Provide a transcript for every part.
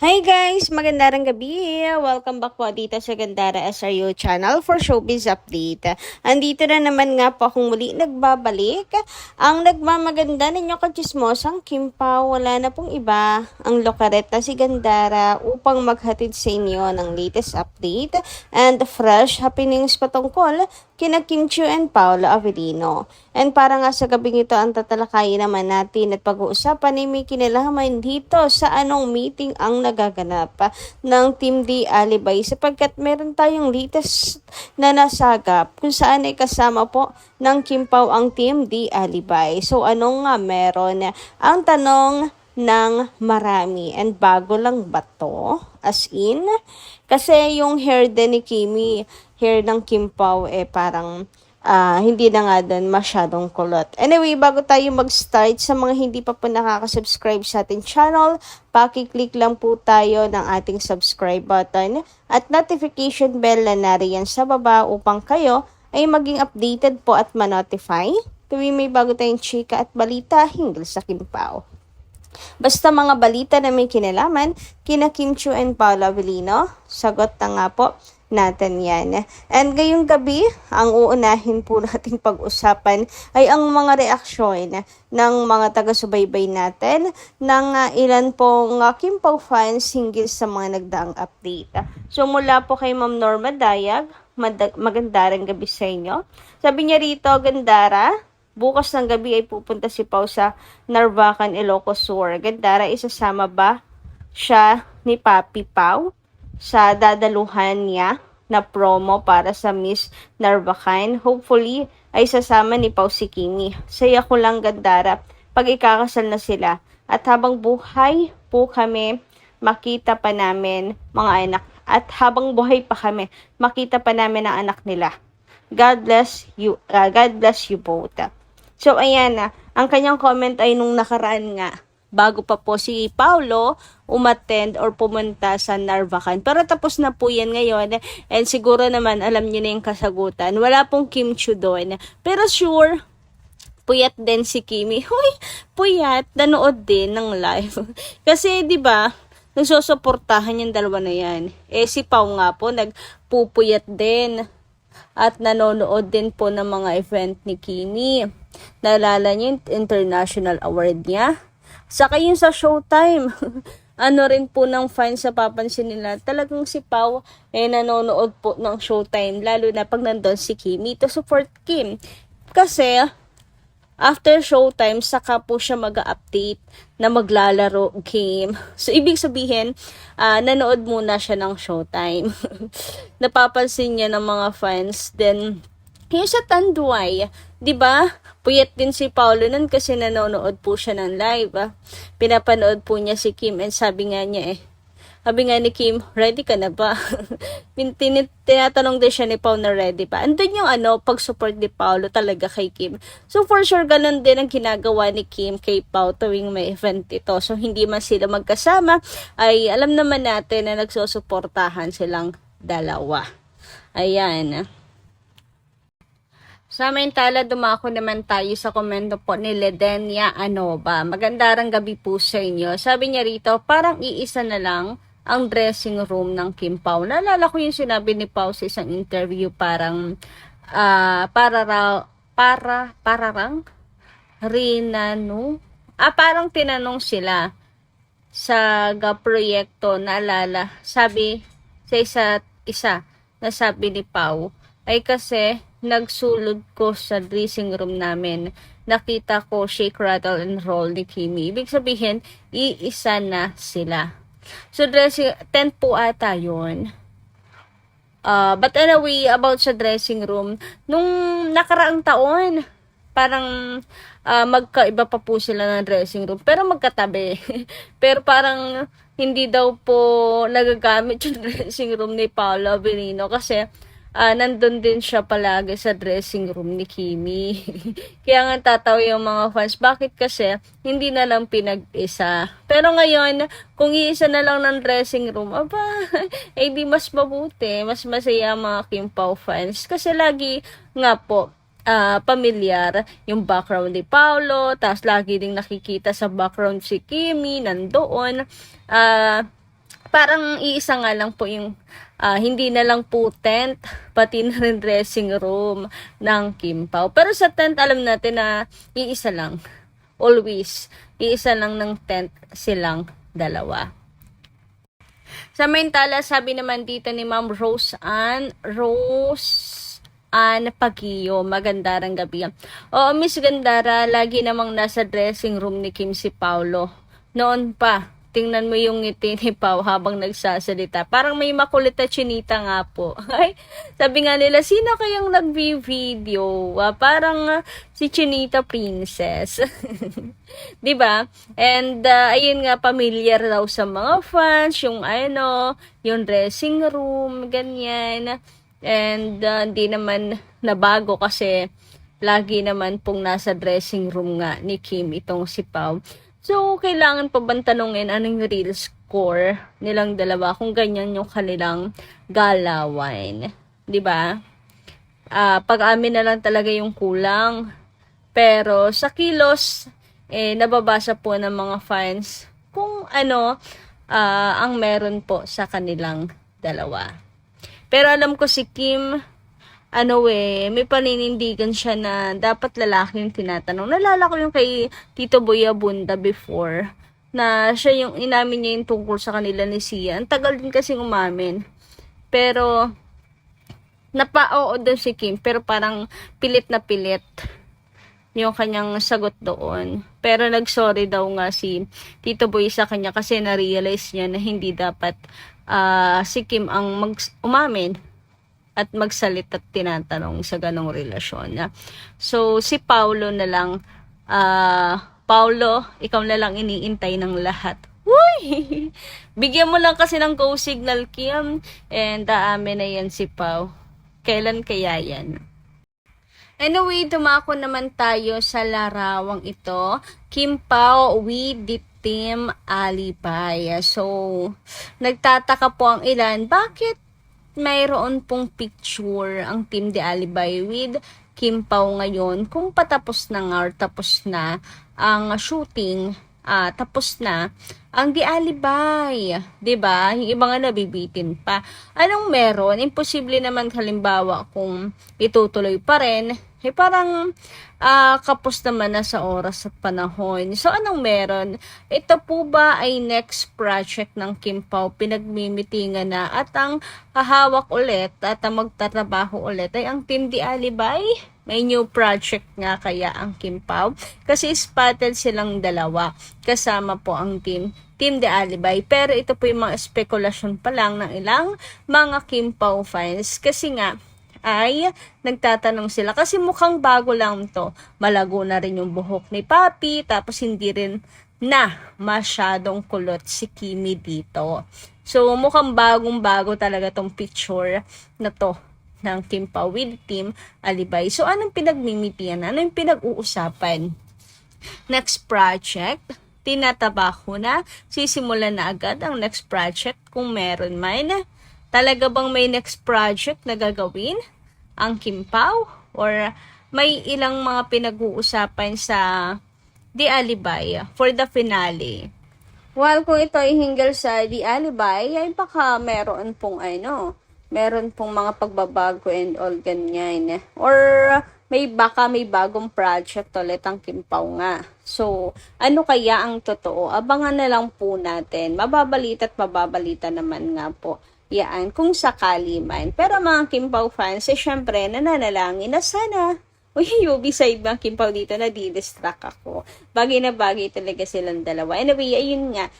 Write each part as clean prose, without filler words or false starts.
Hi guys! Magandang gabi! Welcome back po dito sa Gandara SRU channel for Showbiz Update. Andito na naman nga po akong muli nagbabalik. Ang nagmamaganda ninyo kachismosang Kim Pao, wala na pong iba ang lokaret na si Gandara upang maghatid sa inyo ng latest update and fresh happenings patungkol kina Kim Chiu and Paolo Avellino. And para nga sa gabing ito ang tatalakayin naman natin at pag-uusapan ay may kinalaman dito sa anong meeting ang nagaganap ng Team D Alibay sapagkat meron tayong latest na nasagap kung saan ay kasama po ng Kim Pao ang Team D Alibay. So anong nga meron? Ang tanong ng marami and bago lang ba to? As in, kasi yung hair din ni Kimi, hair ng Kim Pao parang hindi na nga din masyadong kulot. Anyway, bago tayo mag-start, sa mga hindi pa po nakaka-subscribe sa ating channel, paki-click lang po tayo ng ating subscribe button at notification bell na nariyan sa baba upang kayo ay maging updated po at ma-notify tuwing may bago tayong chika at balita hinggil sa Kim Pao. Basta mga balita na may kinalaman, kina Kim Chiu and Paolo Avellino, sagot na nga po natin yan. And ngayong gabi, ang uunahin po nating pag-usapan ay ang mga reaksyon ng mga taga-subaybay natin ng ilan pong Kim Pao fans hinggil sa mga nagdaang update. So mula po kay Ma'am Norma Dayag, magandang gabi sa inyo. Sabi niya rito, Gandara, bukas ng gabi ay pupunta si Pao sa Narvacan, Ilocos Sur. Gandara, isasama ba siya ni Papi Pao sa dadaluhan niya na promo para sa Miss Narvacan? Hopefully, ay sasama ni Pao si Kimi. Saya ko lang, Gandara, pag ikakasal na sila. At habang buhay po kami, makita pa namin mga anak. At habang buhay pa kami, makita pa namin ang anak nila. God bless you both. So, ayan na. Ang kanyang comment ay nung nakaraan nga, bago pa po si Paolo umattend or pumunta sa Narvacan. Pero tapos na po yan ngayon. And siguro naman, alam niyo na yung kasagutan. Wala pong Kim Chiu doon. Pero sure, puyat din si Kimi. Huy, puyat. Nanood din ng live. Kasi, di ba, nagsusuportahan yung dalawa na yan. Si Pao nga po, nagpupuyat din. At nanonood din po ng mga event ni Kimi. Naalala niyo yung international award niya? Saka yung sa Showtime. Ano rin po ng fans sa papansin nila. Talagang si Pao nanonood po ng Showtime. Lalo na pag nandun si Kimi to support Kim. Kasi after Showtime, saka po siya mag-update na maglalaro game. So, ibig sabihin, nanood muna siya ng Showtime. Napapansin niya ng mga fans. Then, yung sa Tanduay, di ba? Puyat din si Paolo nun kasi nanonood po siya ng live. Pinapanood po niya si Kim and sabi nga niya sabi nga ni Kim, ready ka na ba? Tinatanong din siya ni Pao na ready pa. Andun yung pag-support ni Paolo talaga kay Kim. So for sure, ganun din ang ginagawa ni Kim kay Pao tuwing may event ito. So hindi man sila magkasama, ay alam naman natin na nagsusuportahan silang dalawa. Ayan. Samantala, dumako naman tayo sa komento po ni Ledenia Anova. Magandang gabi po sa inyo. Sabi niya rito, parang iisa na lang ang dressing room ng Kim Pao. Naalala ko yung sinabi ni Pao sa isang interview, parang parang parang tinanong sila sa proyekto, naalala. Sabi sa isa na sabi ni Pao, ay kasi nagsulod ko sa dressing room namin. Nakita ko shake, rattle, and roll ni Kimi. Ibig sabihin, iisa na sila. So, 10 po ata yun. But anyway, about sa dressing room, nung nakaraang taon, parang magkaiba pa po sila ng dressing room. Pero magkatabi. Pero parang hindi daw po nagagamit yung dressing room ni Paolo Avellino kasi nandun din siya palagi sa dressing room ni Kimi. Kaya nga tatawa yung mga fans. Bakit kasi hindi na lang pinag-isa? Pero ngayon, kung iisa na lang ng dressing room, di mas mabuti. Mas masaya ang mga Kim Pao fans. Kasi lagi nga po, pamilyar yung background ni Paolo. Tapos lagi ding nakikita sa background si Kimi, nandoon. parang iisa nga lang po yung hindi na lang po tent, pati na rin dressing room ng Kim Pao. Pero sa tent, alam natin na iisa lang. Always, iisa lang ng tent silang dalawa. Sa Maintala, sabi naman dito ni Ma'am Rose Ann Pagio, magandang gabi. Oo, Miss Gandara, lagi namang nasa dressing room ni Kim si Paulo. Noon pa, tingnan mo yung ngiti ni Pao habang nagsasalita. Parang may makulit na chinita nga po. Ay, sabi nga nila, sino kayang nag-video? Parang si Chinita Princess. 'Di ba? And ayun nga, familiar daw sa mga fans, yung dressing room, ganyan. And hindi naman nabago kasi lagi naman pong nasa dressing room nga ni Kim itong si Pao. So, kailangan pa bang tanungin anong real score nilang dalawa kung ganyan yung kanilang galawan. 'Di ba? Pag-amin na lang talaga yung kulang. Pero sa kilos, nababasa po ng mga fans kung ano ang meron po sa kanilang dalawa. Pero alam ko si Kim, may paninindigan siya na dapat lalaki yung tinatanong. Nalala ko yung kay Tito Boy Abunda before, na siya yung inamin niya yung tungkol sa kanila ni Sia. Ang tagal din kasing umamin. Pero, oo doon si Kim, pero parang pilit na pilit yung kanyang sagot doon. Pero nag-sorry daw nga si Tito Boy sa kanya kasi na-realize niya na hindi dapat si Kim ang umamin at magsalit at tinatanong sa ganong relasyon. So, si Paulo na lang, Paulo, ikaw na lang iniintay ng lahat. Uy! Bigyan mo lang kasi ng go signal, Kim, and amin na yan si Pao. Kailan kaya yan? Anyway, dumako naman tayo sa larawang ito. Kim Pao with the Team Alibay. So, nagtataka po ang ilan, bakit mayroon pong picture ang Team The Alibay with Kim Pao ngayon kung patapos na nga or tapos na ang shooting, tapos na ang The Alibay, 'di ba? Yung iba nga nabibitin pa. Anong meron? Imposible naman halimbawa kung itutuloy pa rin, parang kapos naman na sa oras at panahon. So, anong meron? Ito po ba ay next project ng Kim Pao? Pinagmimitingan na at ang hahawak ulit at ang magtatrabaho ulit ay ang Team The Alibay? May new project nga kaya ang Kim Pao? Kasi spotted silang dalawa. Kasama po ang Team The Alibay. Pero ito po yung mga spekulasyon pa lang ng ilang mga Kim Pao fans. Kasi nga, ay nagtatanong sila kasi mukhang bago lang to. Malago na rin yung buhok ni Papi, tapos hindi rin na masyadong kulot si Kimi dito. So mukhang bagong-bago talaga tong picture na to ng Kim Pao with Team Alibay. So anong pinagmimitian? Ano yung pinag-uusapan? Next project, tinatabaho na, sisimulan na agad ang next project kung meron man. Talaga bang may next project na gagawin ang Kim Pao? Or may ilang mga pinag-uusapan sa The Alibay for the finale? While kung ito ay hinggil sa The Alibay, ay baka meron pong mga pagbabago and all ganyan. Or may bagong project ulit ang Kim Pao nga. So, ano kaya ang totoo? Abangan na lang po natin. Mababalita at mababalita naman nga po yan kung sakali man. Pero mga Kim Pao fans, syempre nananalangin na sana UB side ng Kim Pao dito, nadidistract ako. Bagay na bagay talaga silang dalawa. Anyway, ayun nga,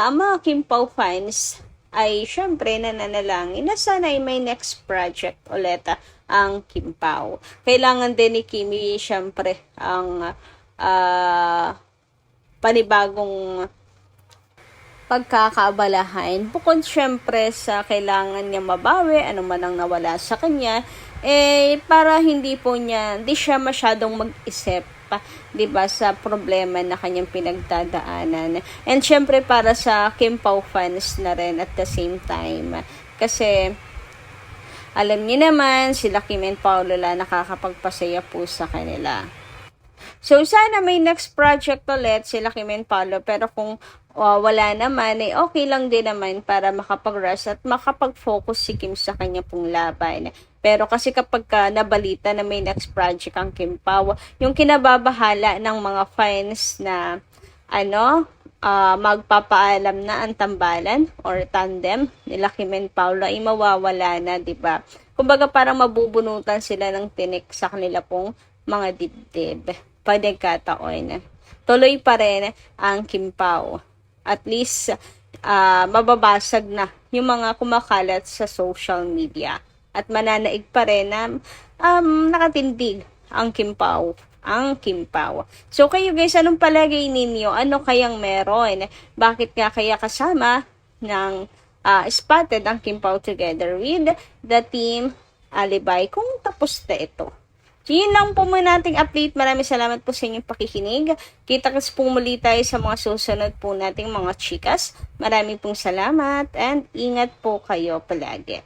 ang mga Kim Pao fans ay syempre nananalangin na sana ay may next project ulit ang Kim Pao. Kailangan din ni Kimi syempre ang panibagong pagkakaabalahan. Bukod syempre sa kailangan niya mabawi, ano man ang nawala sa kanya, para hindi siya masyadong mag-isip, 'di ba, sa problema na kanyang pinagdadaanan. And syempre para sa Kim Pao fans na rin at the same time. Kasi alam niyo naman, sila Kim and Paulo nakakapagpasaya po sa kanila. So, sana may next project ulit sila Kim and Paulo. Pero kung wala naman, okay lang din naman para makapag-rest at makapag-focus si Kim sa kanya pong laban. Pero kasi kapag nabalita na may next project ang Kim Pao, yung kinababahala ng mga fans na magpapaalam na ang tambalan or tandem nila Kim and Paula ay mawawala na, 'di ba? Kumbaga parang mabubunutan sila ng tinik sa kanila pong mga dibdib. Pagkataon. Tuloy pa rin ang Kim Pao. At least mababasag na yung mga kumakalat sa social media. At mananaig pa rin na nakatindig ang Kim Pao. So kayo guys, anong palagay ninyo? Ano kayang meron? Bakit nga kaya kasama ng spotted ang Kim Pao together with the team Alibay kung tapos na ito? So yun lang po muna nating update. Maraming salamat po sa inyong pakikinig. Kita-kits po muli tayo sa mga susunod po nating mga chikas. Maraming pong salamat and ingat po kayo palagi.